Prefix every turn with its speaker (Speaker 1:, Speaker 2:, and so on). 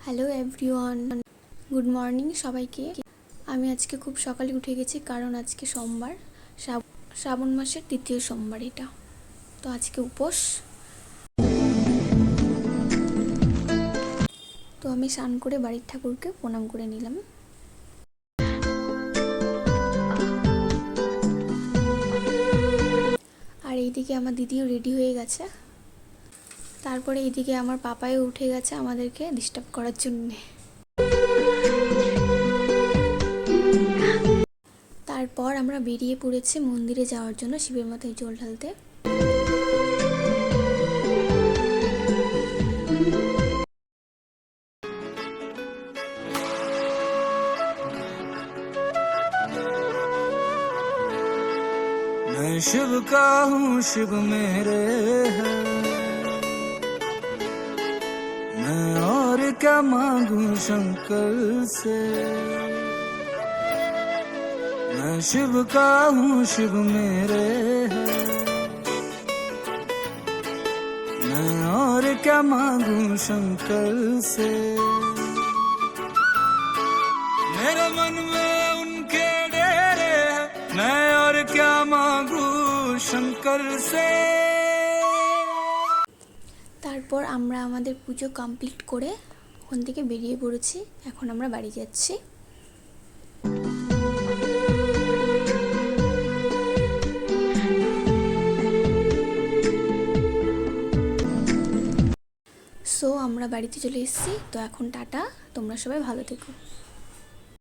Speaker 1: Hello everyone, good morning সবাইকে। আমি আজকে খুব সকালে উঠে গেছি কারণ আজকে সোমবার, শ্রাবণ মাসের দ্বিতীয় সোমবার এটা। তো আজকে উপোস। তো আমি স্নান করে বাড়ির ঠাকুরকে প্রণাম করে নিলাম। আর এইদিকে আমার দিদিও রেডি হয়ে গেছে। তারপরে এইদিকে আমার পাপাও উঠে গেছে আমাদেরকে ডিস্টার্ব করার জন্যে। তারপর আমরা বেরিয়ে পড়েছি মন্দিরে যাওয়ার জন্য, শিবের মাথায় জল ঢালতে।
Speaker 2: मैं शिव का हूँ, शिव मेरे है। मैं और क्या मांगू शंकर से। मैं शिव का हूँ, शिव मेरे है। मैं और क्या मांगू शंकर से। मेरे मन में उनके डेरे हैं, मैं और क्या मांगू शंकर से।
Speaker 1: তারপর আমরা আমাদের পুজো কমপ্লিট করে ওখান থেকে বেরিয়ে পড়েছি। এখন আমরা বাড়ি যাচ্ছি। সো আমরা বাড়িতে চলে এসেছি। তো এখন টাটা, তোমরা সবাই ভালো থেকো।